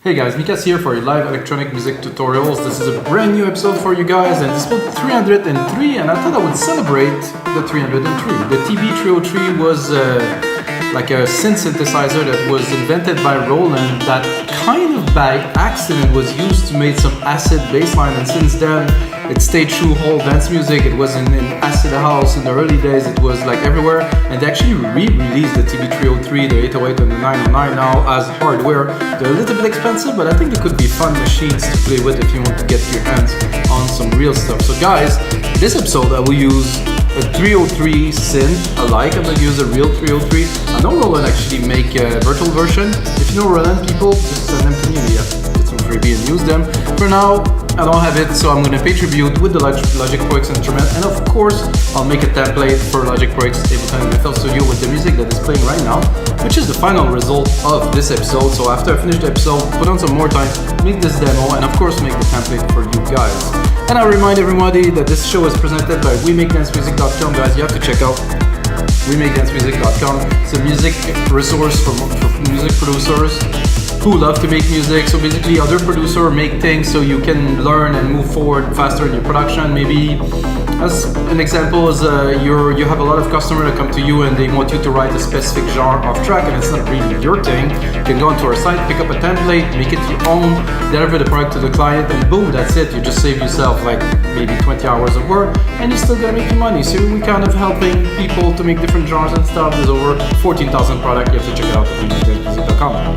Hey guys, Mikas here for your live electronic music tutorials. This is a brand new episode for you guys, and this is about 303, and I thought I would celebrate the 303. The TB303 was like a synth synthesizer that was invented by Roland that kind of by accident was used to make some acid bassline, and since then it stayed true whole dance music. It was in acid house in the early days, it was like everywhere, and they actually re-released the TB303, the 808 and the 909 now as hardware. They're a little bit expensive, but I think they could be fun machines to play with if you want to get your hands on some real stuff. So guys, this episode I will use a 303 synth alike. I'm going to use a real 303. I know Roland actually make a virtual version. If you know Roland, people, just send them to me. Yeah, get some freebie and use them. For now, I don't have it, so I'm going to pay tribute with the Logic Pro X instrument, and of course I'll make a template for Logic Pro X Ableton and FL Studio with the music that is playing right now, which is the final result of this episode. So after I finish the episode, put on some more time, make this demo, and of course make the template for you guys. And I remind everybody that this show is presented by WeMakeDanceMusic.com. Guys, you have to check out WeMakeDanceMusic.com. It's a music resource for music producers who love to make music. So basically other producers make things so you can learn and move forward faster in your production. Maybe as an example is you have a lot of customers that come to you and they want you to write a specific genre of track, and it's not really your thing. You can go onto our site, pick up a template, make it your own, deliver the product to the client, and boom, that's it. You just save yourself like maybe 20 hours of work, and you're still gonna make your money. So we're kind of helping people to make different genres and stuff. There's over 14,000 products. You have to check it out at WeMakeDanceMusic.com.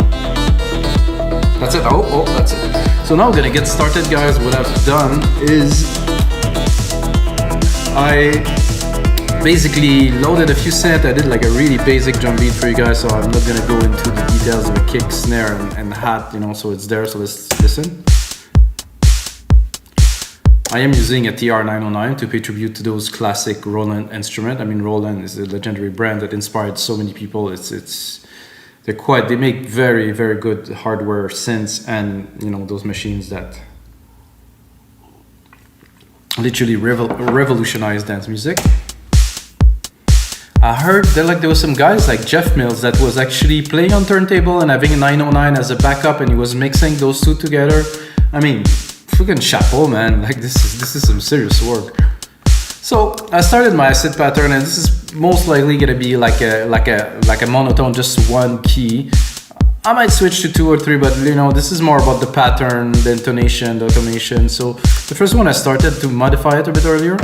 That's it. Oh, that's it. So now we're gonna get started, guys. What I've done is I basically loaded a few synths. I did like a really basic drum beat for you guys, so I'm not gonna go into the details of a kick, snare, and hat, you know, so it's there, so let's listen. I am using a TR909 to pay tribute to those classic Roland instruments. I mean, Roland is a legendary brand that inspired so many people. They make very, very good hardware synths, and you know, those machines that literally revolutionized dance music. I heard there was some guys like Jeff Mills that was actually playing on turntable and having a 909 as a backup, and he was mixing those two together. I mean, freaking chapeau, man! Like this is some serious work. So I started my acid pattern, and this is most likely gonna be like a monotone, just one key. I might switch to 2 or 3, but you know, this is more about the pattern, the intonation, the automation. So the first one I started to modify it a bit earlier.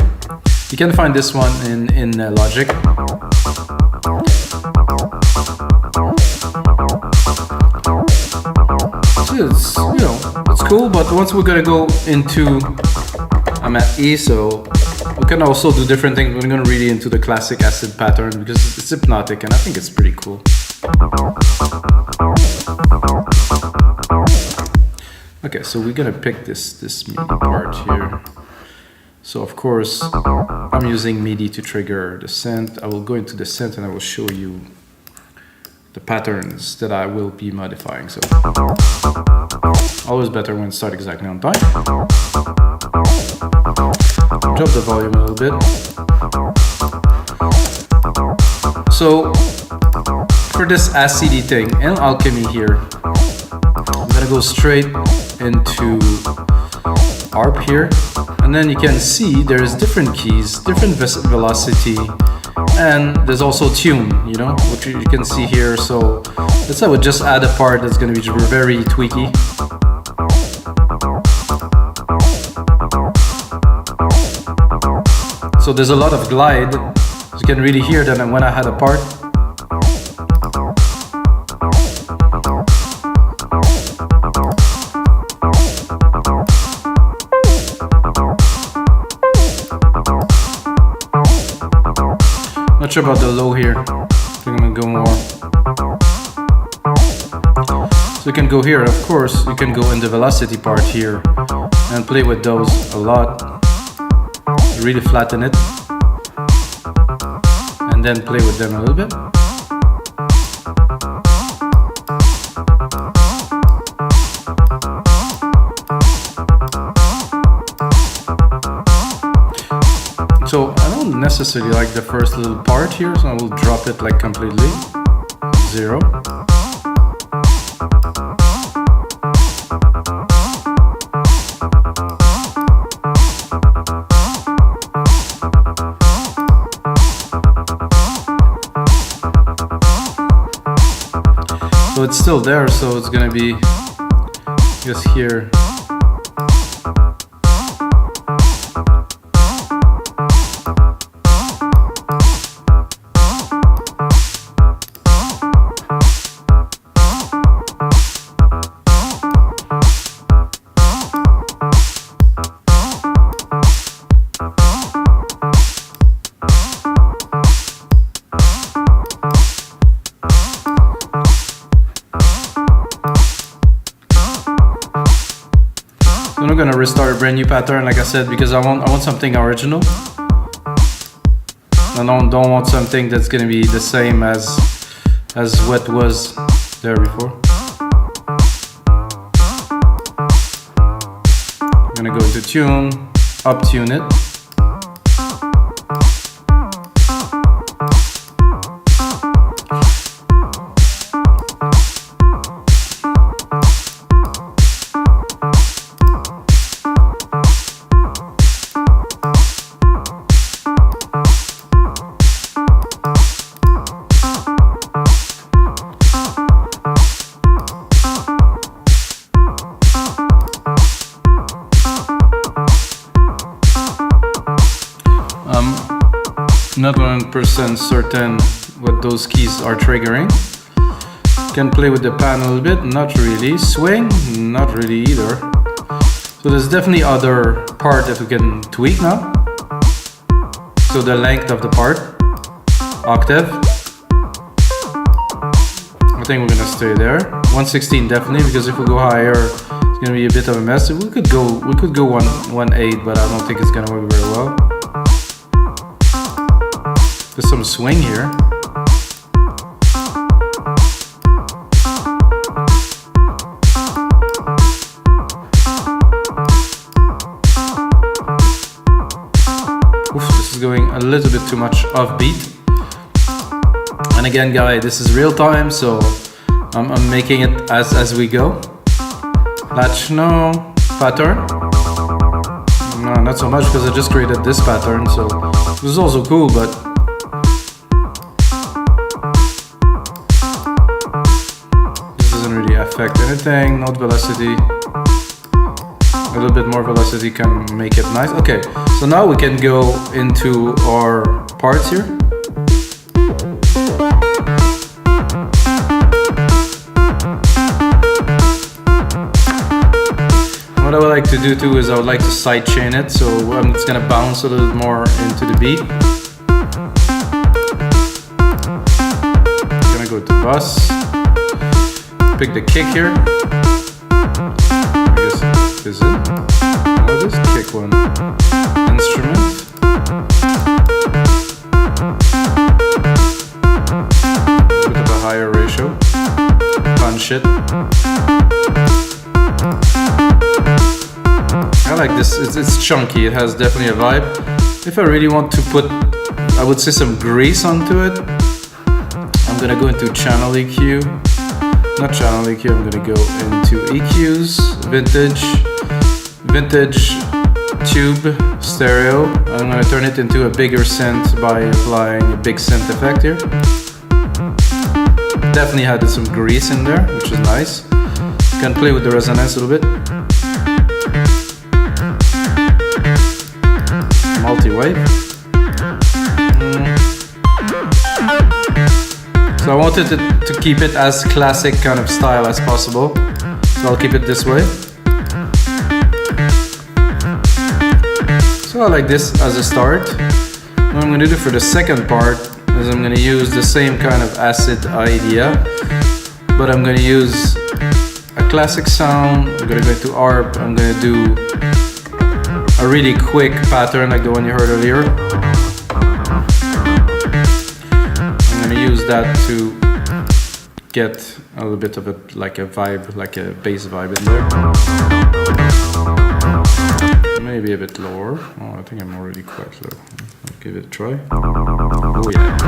You can find this one in Logic. So it's, you know, it's cool, but once we're gonna go into, I'm at E, so we can also do different things. We're gonna really into the classic acid pattern because it's hypnotic, and I think it's pretty cool. Okay, so we're gonna pick this MIDI part here. So of course, I'm using MIDI to trigger the synth. I will go into the synth and I will show you the patterns that I will be modifying. So always better when start exactly on time. Drop the volume a little bit. So for this ACID thing in Alchemy here, I'm gonna go straight into ARP here, and then you can see there's different keys, different velocity, and there's also tune, you know, which you can see here. So let's say I would just add a part that's gonna be very tweaky. So there's a lot of glide, you can really hear that when I had a part. Not sure about the low here. I think I'm gonna go more. So you can go here, of course, you can go in the velocity part here and play with those a lot. Really flatten it. And then play with them a little bit. So I don't necessarily like the first little part here, so I will drop it like completely 0. So it's still there, so it's gonna be just here. I'm not gonna restart a brand new pattern, like I said, because I want something original. I don't want something that's gonna be the same as what was there before. I'm gonna go into tune, up tune it. Not 100% certain what those keys are triggering. Can play with the pan a little bit, not really. Swing, not really either. So there's definitely other part that we can tweak now. So the length of the part, octave. I think we're gonna stay there. 116 definitely, because if we go higher, it's gonna be a bit of a mess. We could go 1.8, but I don't think it's gonna work very well. There's some swing here. Oof, this is going a little bit too much off beat. And again, guys, this is real time, so I'm making it as we go. TECHNO pattern. No, not so much, because I just created this pattern, so this is also cool, but affect anything. Note velocity, a little bit more velocity can make it nice. Okay, so now we can go into our parts here. What I would like to do too is I would like to sidechain it, so I'm just gonna bounce a little more into the beat. I'm gonna go to bus. Pick the kick here. I guess this is it. I'll just kick one instrument. A bit of a higher ratio. Punch it. I like this. It's chunky. It has definitely a vibe. If I really want to put, I would say, some grease onto it, I'm gonna go into channel EQ. Not channel EQ, I'm gonna go into EQs, vintage tube stereo. I'm gonna turn it into a bigger synth by applying a big synth effect here. Definitely had some grease in there, which is nice. Can play with the resonance a little bit. Multi-wave. So I wanted to keep it as classic kind of style as possible. So I'll keep it this way. So I like this as a start. What I'm gonna do for the second part is I'm gonna use the same kind of ACID idea, but I'm gonna use a classic sound. I'm gonna go into ARP. I'm gonna do a really quick pattern like the one you heard earlier. Use that to get a little bit of a vibe, like a bass vibe in there. Maybe a bit lower. Oh, I think I'm already quite low. I'll give it a try. Oh yeah.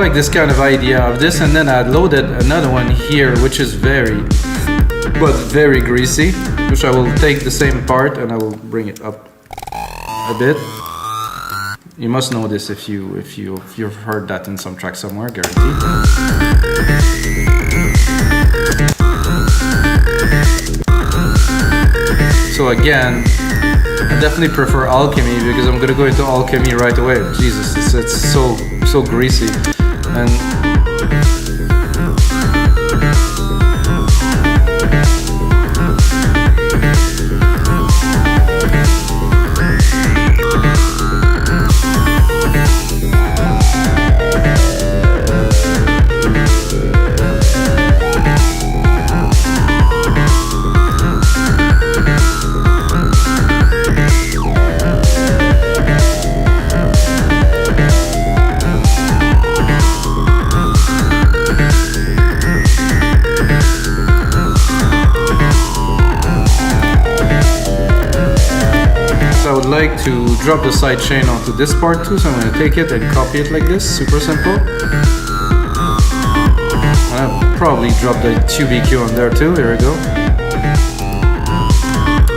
like this kind of idea of this, and then I loaded another one here, which is very greasy, which I will take the same part and I will bring it up a bit. You must know this if you've heard that in some track somewhere, guaranteed. So again, I definitely prefer Alchemy because I'm gonna go into Alchemy right away. Jesus, it's so greasy. And like to drop the sidechain onto this part too, so I'm going to take it and copy it like this, super simple. I'll probably drop the TB303 on there too, here we go.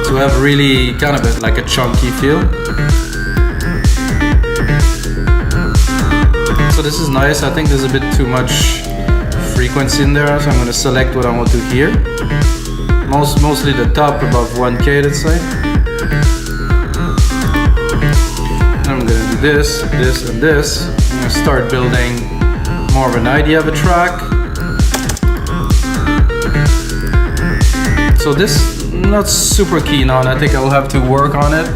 To have really kind of like a chunky feel. So this is nice. I think there's a bit too much frequency in there, so I'm going to select what I want to hear. Mostly the top above 1K, let's say. I'm gonna do this, this, and this. I'm gonna start building more of an idea of a track. So this, not super keen on. I think I'll have to work on it.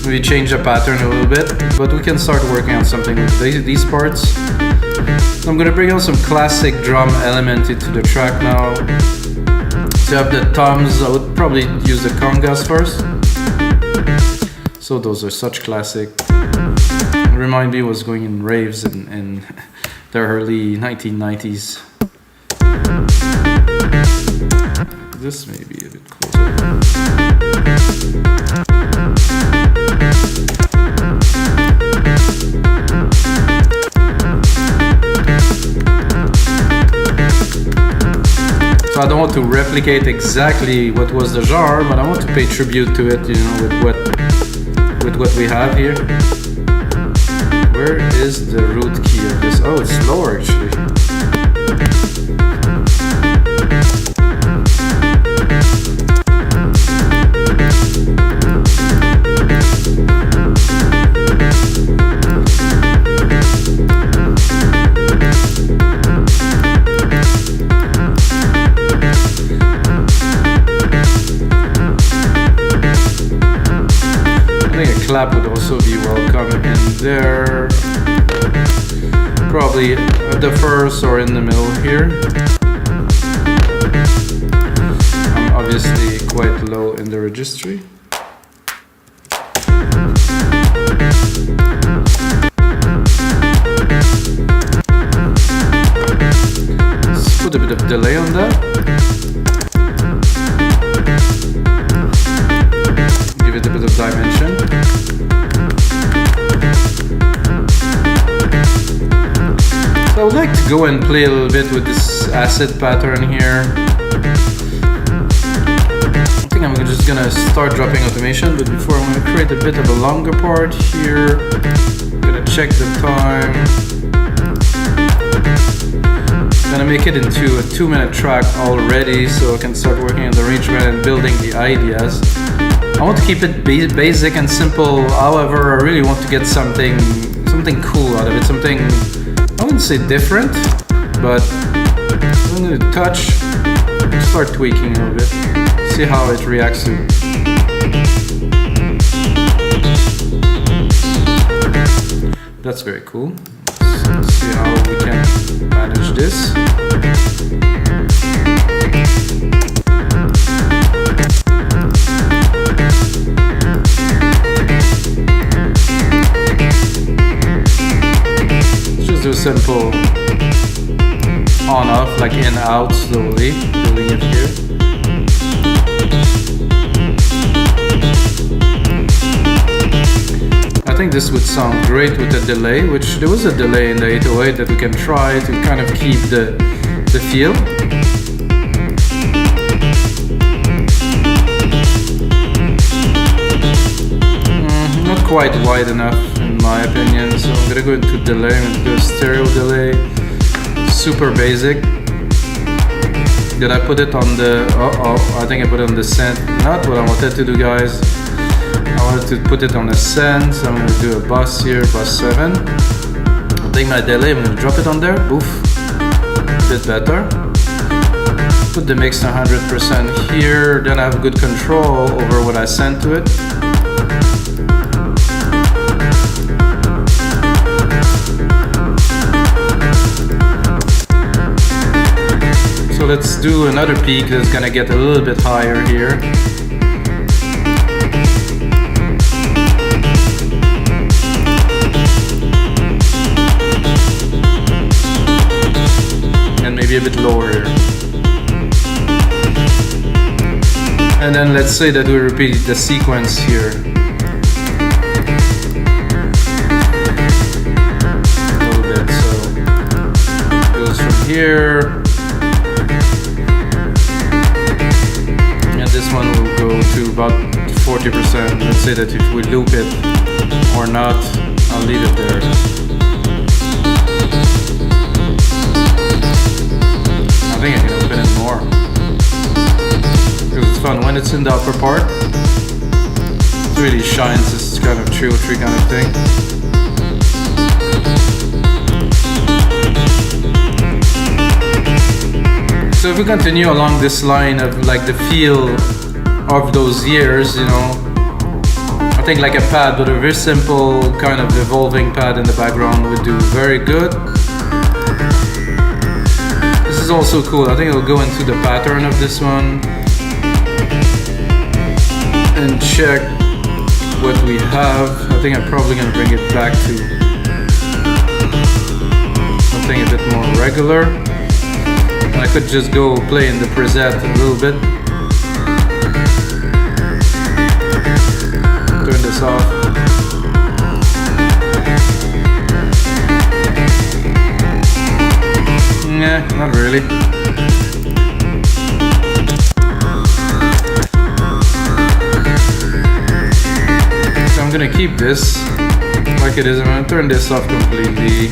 Maybe change the pattern a little bit, but we can start working on something with these parts. So I'm gonna bring out some classic drum element into the track now. To have the toms, I would probably use the congas first. So those are such classic. Remind me was going in raves in the early 1990s. This may be a bit closer. So I don't want to replicate exactly what was the genre, but I want to pay tribute to it, you know, with what we have here. Where is the root key of this? Oh, it's lower actually. Clap would also be welcome in there. Probably at the first or in the middle here. I'm obviously quite low in the registry. Let's put a bit of delay on that. Give it a bit of dimension. So I would like to go and play a little bit with this ACID pattern here. I think I'm just gonna start dropping automation, but before I'm gonna create a bit of a longer part here. I'm gonna check the time. I'm gonna make it into a 2-minute track already, so I can start working on the arrangement and building the ideas. I want to keep it basic and simple, however I really want to get something cool out of it, something, I wouldn't say different, but I'm going to touch, start tweaking a little bit, see how it reacts to. That's very cool. Let's see how we can manage this. Do simple on off, like in out slowly, building it here. I think this would sound great with a delay, which there was a delay in the 808 that we can try to kind of keep the feel. Not quite wide enough in my opinion, so I'm gonna go into delay. I'm gonna do a stereo delay, super basic. Did I put it on the, I think I put it on the synth. Not what I wanted to do, guys. I wanted to put it on a synth, so I'm gonna do a bus here, bus 7. I'll take my delay, I'm gonna drop it on there, oof, a bit better. Put the mix to 100% here, then I have good control over what I send to it. So let's do another peak that's gonna get a little bit higher here. And maybe a bit lower here. And then let's say that we repeat the sequence here. A little bit, so it goes from here. This one will go to about 40%. Let's say that if we loop it or not, I'll leave it there. I think I can open it more. Because it's fun when it's in the upper part. It really shines this kind of 303 kind of thing. So if we continue along this line of like the feel of those years, you know, I think like a pad, but a very simple kind of evolving pad in the background would do very good. This is also cool. I think I'll go into the pattern of this one and check what we have. I think I'm probably gonna bring it back to something a bit more regular. I could just go play in the preset a little bit. Turn this off. Nah, not really. So I'm gonna keep this like it is. I'm gonna turn this off completely.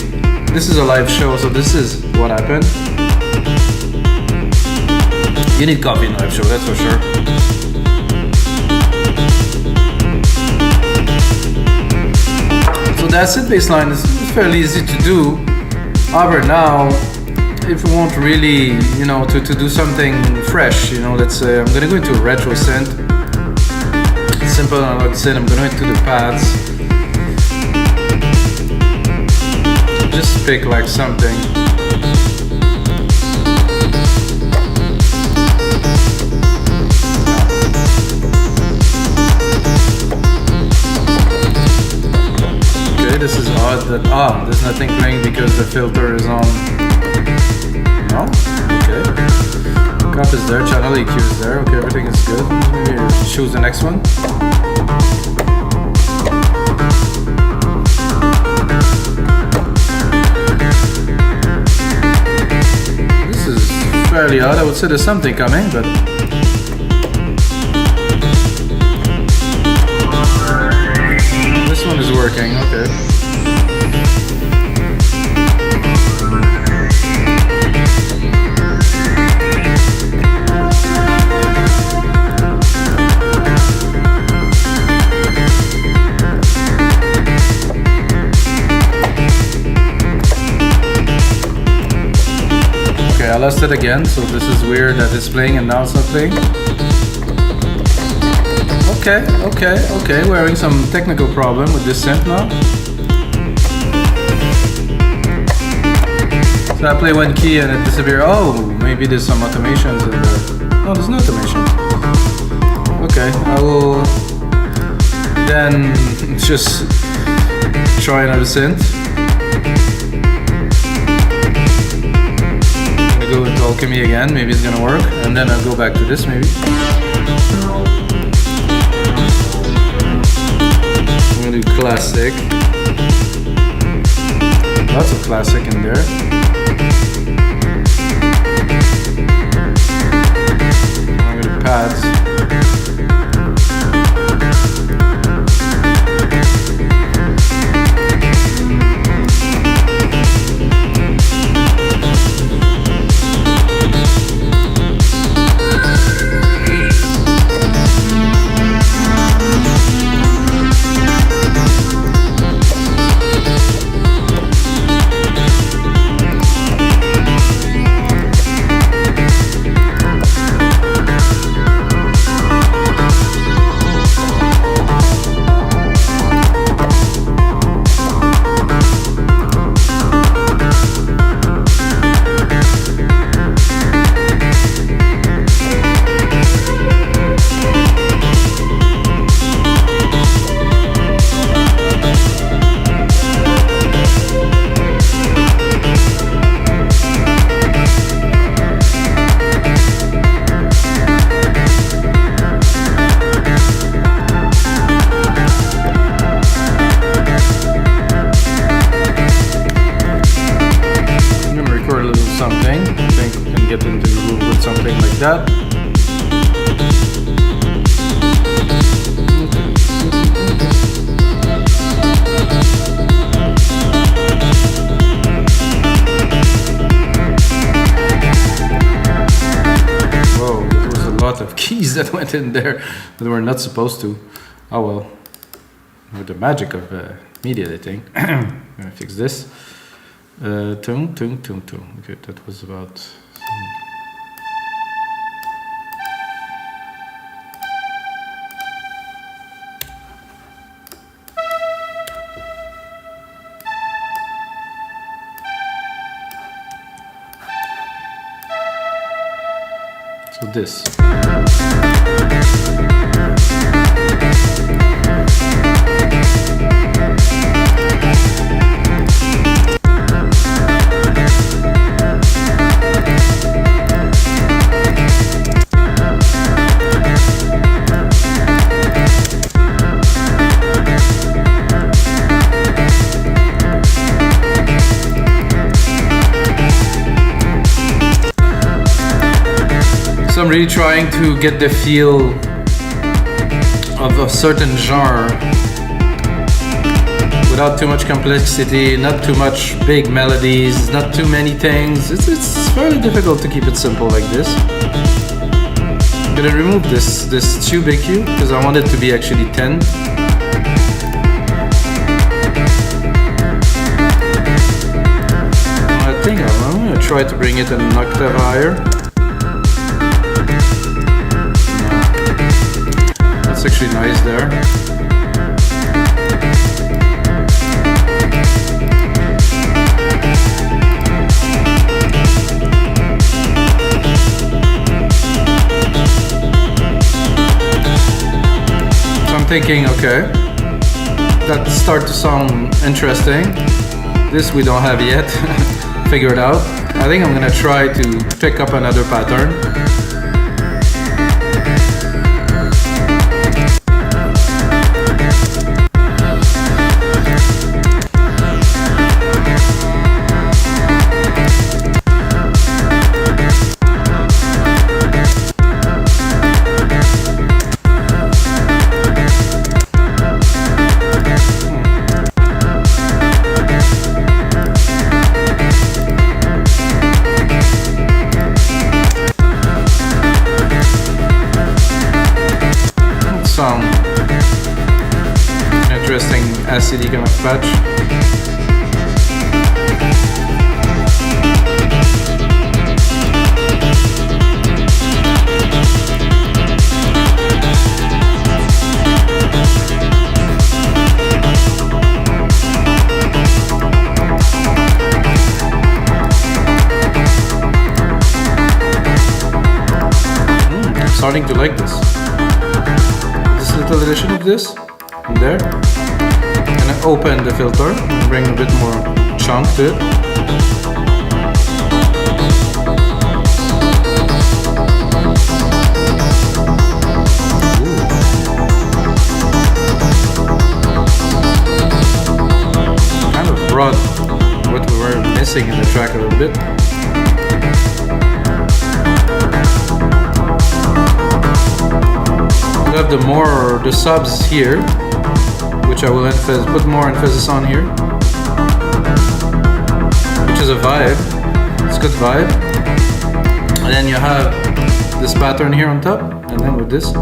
This is a live show, so this is what happened. You need coffee in a live show, that's for sure. So that's it, bassline. It's fairly easy to do. However, now, if we want really, you know, to do something fresh, you know, let's say I'm gonna go into a retro synth. Simple analog synth. I'm gonna go into the pads. Just pick like something. This is odd that, there's nothing playing because the filter is on. No? Okay. Cup is there, channel EQ is there, okay, everything is good. Maybe choose the next one. This is fairly odd, I would say there's something coming, but this one is working, okay. Okay, I lost it again, so this is weird that it's playing and now it's not playing. Okay, we're having some technical problem with this synth now. So I play one key and it disappears. Oh, maybe there's some automations in there. No, there's no automation. Okay, I will then just try another synth. I'm gonna go into Alchemy again, maybe it's gonna work. And then I'll go back to this maybe. I'm gonna do classic. Lots of classic in there. I'm gonna pads. That. Whoa, there was a lot of keys that went in there that were not supposed to. Oh well, with the magic of media editing. I'm gonna fix this. Tone. Okay, that was about. So this. So I'm really trying to get the feel of a certain genre without too much complexity, not too much big melodies, not too many things. It's fairly difficult to keep it simple like this. I'm gonna remove this tube EQ because I want it to be actually 10. I think I'm gonna try to bring it an octave higher. That's actually nice there. So I'm thinking, okay, that starts to sound interesting. This we don't have yet figured out. I think I'm gonna try to pick up another pattern. Some interesting ACID kind of patch. I'm starting to like this. Little addition of this in there, and I open the filter and bring a bit more chunk to it. Ooh. missing in the track a little bit. I have the subs here, which I will put more emphasis on here, which is a vibe. It's a good vibe. And then you have this pattern here on top, and then with this,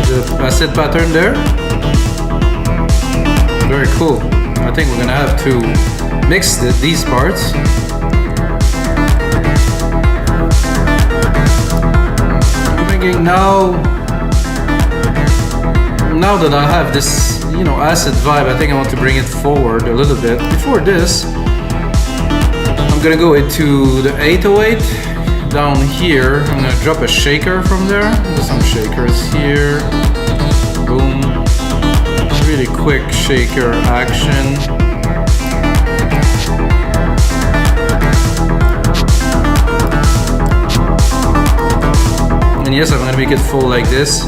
the ACID pattern there. Very cool. I think we're gonna have to mix these parts. Now that I have this, you know, ACID vibe, I think I want to bring it forward a little bit. Before this, I'm gonna go into the 808 down here. I'm gonna drop a shaker from there. There's some shakers here. Boom. Really quick shaker action. And yes, I'm gonna make it full like this.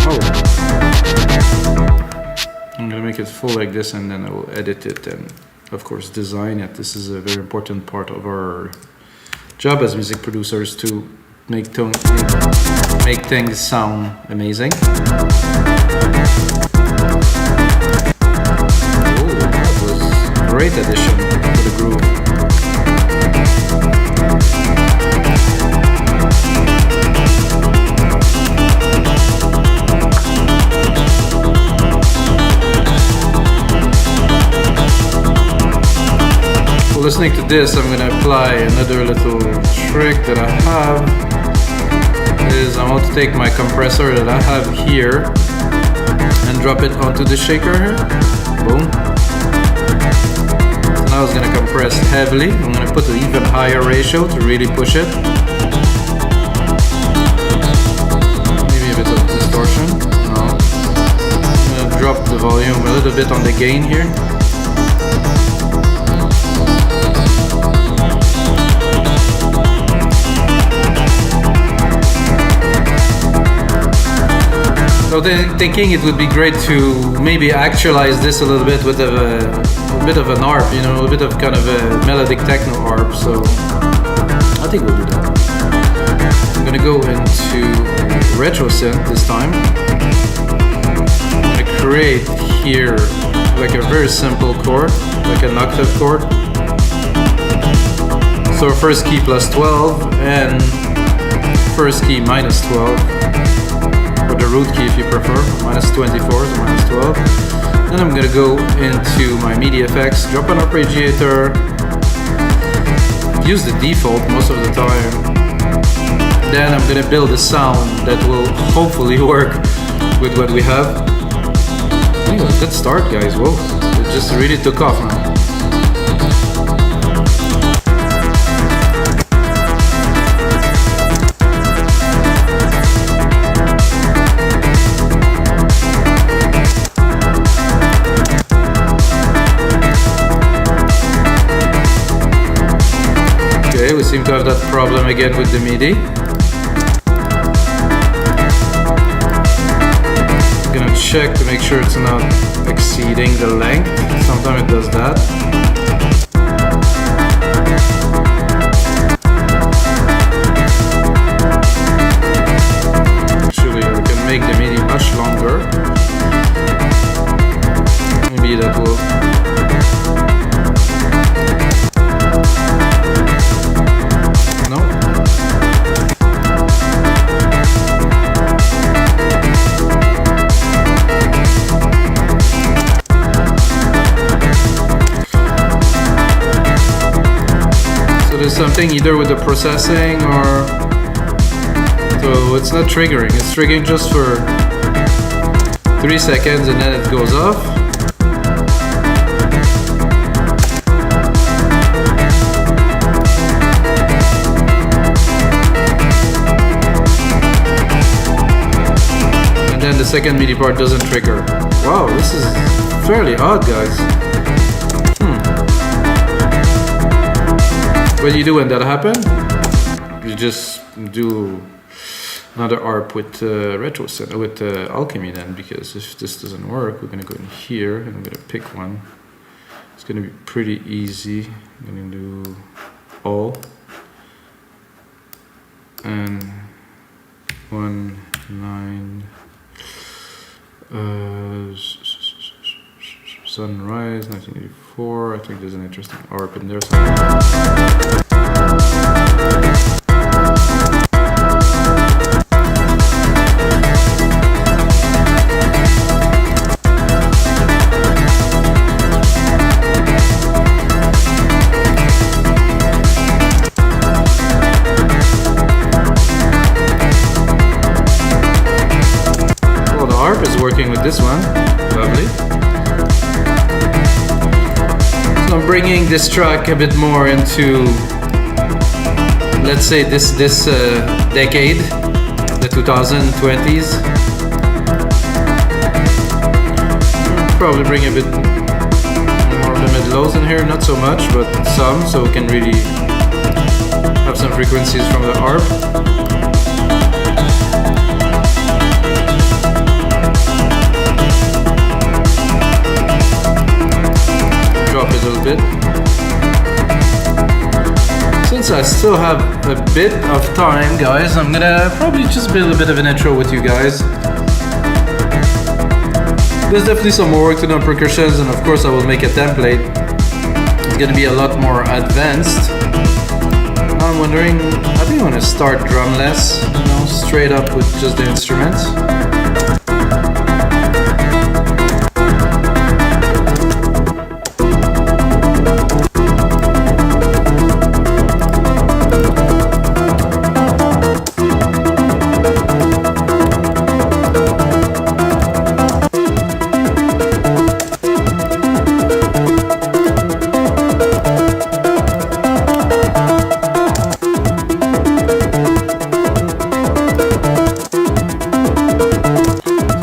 Oh. I'm gonna make it full like this, and then I will edit it and of course design it. This is a very important part of our job as music producers, to make things sound amazing. Oh, that was a great addition to the groove. Listening to this, I'm going to apply another little trick that I have. Is I want to take my compressor that I have here and drop it onto the shaker here. Boom. So now it's going to compress heavily. I'm going to put an even higher ratio to really push it. Maybe a bit of distortion. No. I'm going to drop the volume a little bit on the gain here. So thinking it would be great to maybe actualize this a little bit with a bit of an ARP, you know, a bit of kind of a melodic techno ARP. So I think we'll do that. I'm gonna go into retro synth this time. I'm gonna create here like a very simple chord, like an octave chord. So first key plus 12 and first key minus 12. Or the root key if you prefer, minus 24, so minus 12. Then I'm gonna go into my MIDI effects, drop an arpeggiator, use the default most of the time. Then I'm gonna build a sound that will hopefully work with what we have. Anyway, good start, guys. Whoa, it just really took off now. We seem to have that problem again with the MIDI. I'm gonna check to make sure it's not exceeding the length. Sometimes it does that. Actually, we can make the MIDI much longer. Maybe that will. Something either with the processing or so it's not triggering, it's triggering just for 3 seconds and then it goes off. And then the second MIDI part doesn't trigger. Wow, this is fairly odd, guys. What do you do when that happens? You just do another ARP with retro set with Alchemy then, because if this doesn't work, we're gonna go in here and I'm gonna pick one. It's gonna be pretty easy. I'm gonna do all and 1 9 Sunrise 1984. I think there's an interesting ARP in there somewhere. Working with this one, lovely. So I'm bringing this track a bit more into, let's say, this decade, the 2020s. Probably bring a bit more of the mid-lows in here, not so much, but some, so we can really have some frequencies from the ARP. Drop it a little bit. Since I still have a bit of time, guys, I'm gonna probably just build a bit of an intro with you guys. There's definitely some more work to do on percussions, and of course I will make a template. It's gonna be a lot more advanced. I'm wondering, I think I want to start drumless, you know, straight up with just the instruments.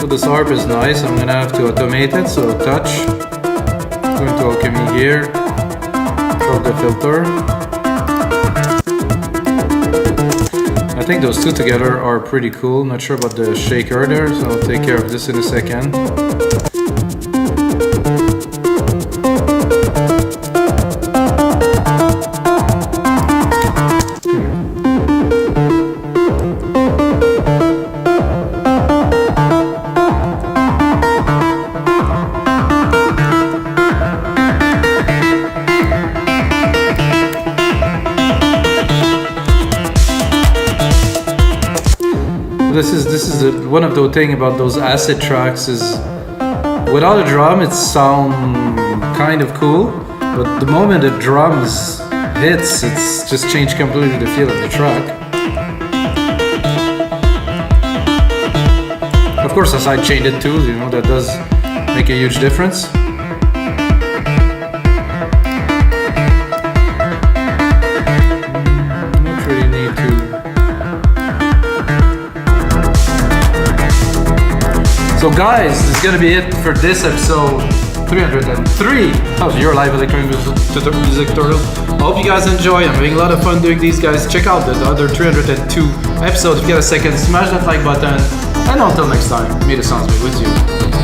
This ARP is nice. I'm gonna have to automate it, so touch, go into Alchemy here, drop the filter. I think those two together are pretty cool. Not sure about the shaker there, so I'll take care of this in a second. This is one of the things about those acid tracks is without a drum it sounds kind of cool, but the moment the drums hits, it's just changed completely the feel of the track. Of course, I sidechained it too, you know, that does make a huge difference. So guys, this is gonna be it for this episode 303 of your live electronic music tutorial. I hope you guys enjoy. I'm having a lot of fun doing these, guys. Check out the other 302 episodes. If you get a second, smash that like button. And until next time, may the sounds be with you.